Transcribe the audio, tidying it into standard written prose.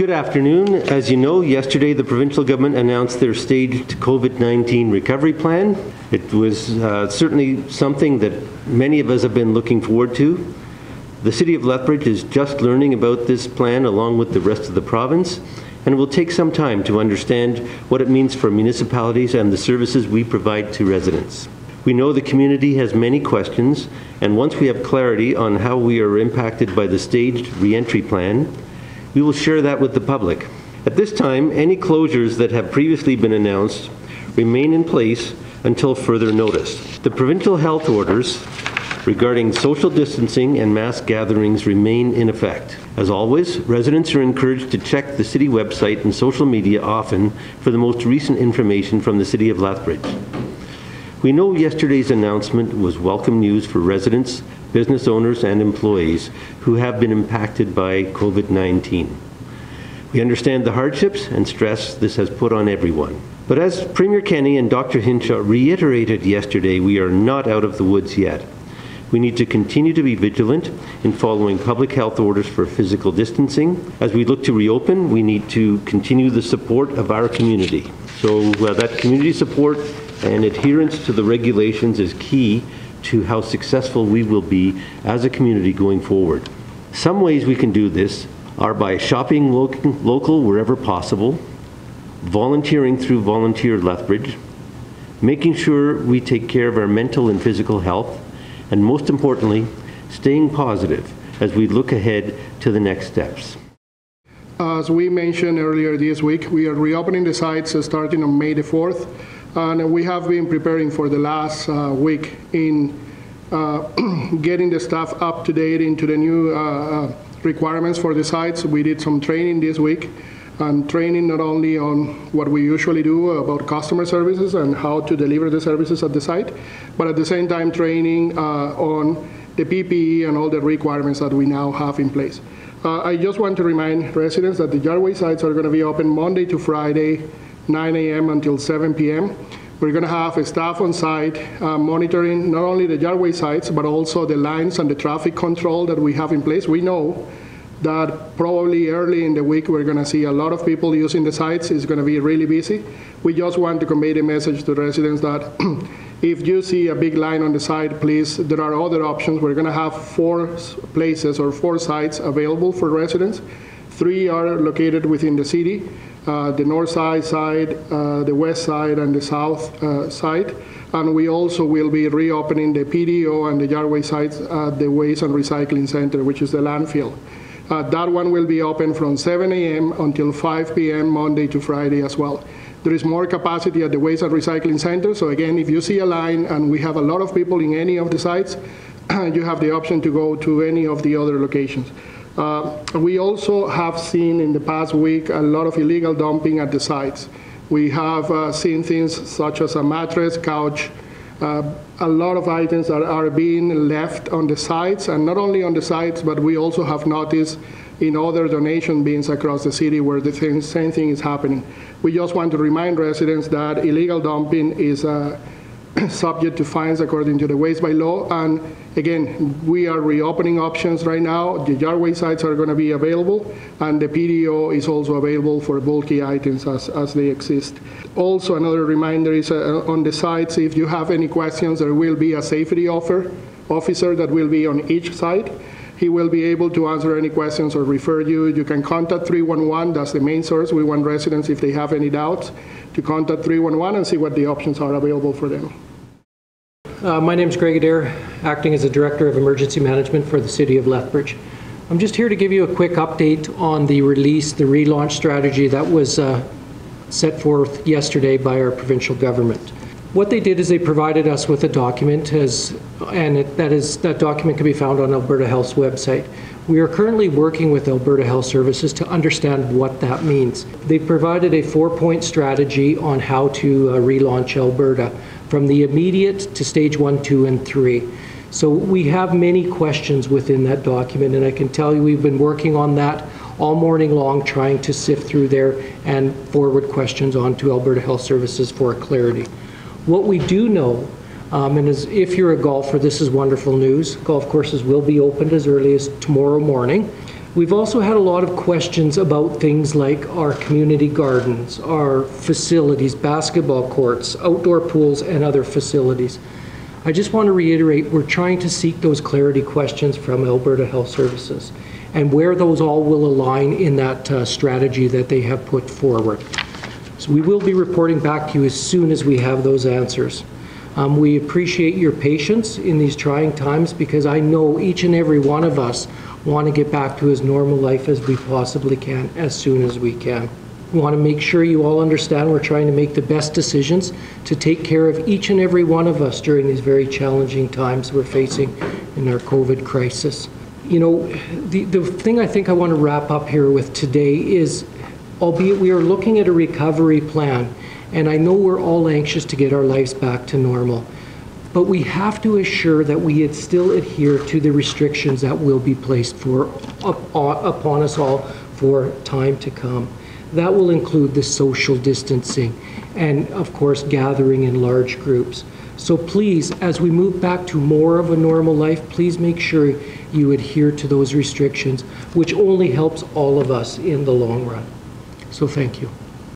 Good afternoon. As you know, yesterday the provincial government announced their staged COVID-19 recovery plan. It was certainly something that many of us have been looking forward to. The City of Lethbridge is just learning about this plan along with the rest of the province, and it will take some time to understand what it means for municipalities and the services we provide to residents. We know the community has many questions, and once we have clarity on how we are impacted by the staged re-entry plan, we will share that with the public. At this time, any closures that have previously been announced remain in place until further notice. The provincial health orders regarding social distancing and mass gatherings remain in effect. As always, residents are encouraged to check the city website and social media often for the most recent information from the City of Lethbridge. We know yesterday's announcement was welcome news for residents, business owners, and employees who have been impacted by COVID-19. We understand the hardships and stress this has put on everyone. But as Premier Kenney and Dr. Hinshaw reiterated yesterday, we are not out of the woods yet. We need to continue to be vigilant in following public health orders for physical distancing. As we look to reopen, we need to continue the support of our community. So that community support and adherence to the regulations is key to how successful we will be as a community going forward. Some ways we can do this are by shopping local wherever possible, volunteering through Volunteer Lethbridge, making sure we take care of our mental and physical health, and most importantly, staying positive as we look ahead to the next steps. As we mentioned earlier this week, we are reopening the sites starting on May the 4th. And we have been preparing for the last week in getting the staff up to date into the new requirements for the sites. We did some training this week, and training not only on what we usually do about customer services and how to deliver the services at the site, but at the same time training on the PPE and all the requirements that we now have in place. I just want to remind residents that the Yardway sites are going to be open Monday to Friday, 9 a.m. until 7 p.m. We're going to have a staff on site monitoring not only the Yardway sites, but also the lines and the traffic control that we have in place. We know that probably early in the week we're going to see a lot of people using the sites. It's going to be really busy. We just want to convey the message to residents that if you see a big line on the site, please, there are other options. We're going to have 4 places or 4 sites available for residents. 3 are located within the city. The north side, the west side, and the south side. And we also will be reopening the PDO and the Yardway sites at the Waste and Recycling Center, which is the landfill. That one will be open from 7 a.m. until 5 p.m. Monday to Friday as well. There is more capacity at the Waste and Recycling Center. So again, if you see a line and we have a lot of people in any of the sites, you have the option to go to any of the other locations. We also have seen in the past week a lot of illegal dumping at the sites. We have seen things such as a mattress, couch, a lot of items that are being left on the sites, and not only on the sites, but we also have noticed in other donation bins across the city where the same thing is happening. We just want to remind residents that illegal dumping is subject to fines according to the waste by law. And again, we are reopening options right now. The Yardway sites are going to be available, and the PDO is also available for bulky items as they exist. Also, another reminder is on the sites, if you have any questions, there will be a safety officer that will be on each site. He will be able to answer any questions or refer you. You can contact 311. That's the main source. We want residents, if they have any doubts, to contact 311 and see what the options are available for them. My name is Greg Adair, acting as the Director of Emergency Management for the City of Lethbridge. I'm just here to give you a quick update on the relaunch strategy that was set forth yesterday by our provincial government. What they did is they provided us with a document, that document can be found on Alberta Health's website. We are currently working with Alberta Health Services to understand what that means. They provided a 4-point strategy on how to relaunch Alberta, from the immediate to stage 1, 2, and 3. So we have many questions within that document, and I can tell you we've been working on that all morning long, trying to sift through there and forward questions on to Alberta Health Services for clarity. What we do know, and if you're a golfer, this is wonderful news. Golf courses will be opened as early as tomorrow morning. We've also had a lot of questions about things like our community gardens, our facilities, basketball courts, outdoor pools, and other facilities. I just want to reiterate, we're trying to seek those clarity questions from Alberta Health Services and where those all will align in that strategy that they have put forward. So we will be reporting back to you as soon as we have those answers. We appreciate your patience in these trying times because I know each and every one of us want to get back to as normal life as we possibly can as soon as we can. We want to make sure you all understand we're trying to make the best decisions to take care of each and every one of us during these very challenging times we're facing in our COVID crisis. You know, the thing I think I want to wrap up here with today is, albeit we are looking at a recovery plan, and I know we're all anxious to get our lives back to normal, but we have to assure that we still adhere to the restrictions that will be placed upon us all for time to come. That will include the social distancing and, of course, gathering in large groups. So please, as we move back to more of a normal life, please make sure you adhere to those restrictions, which only helps all of us in the long run. So thank you.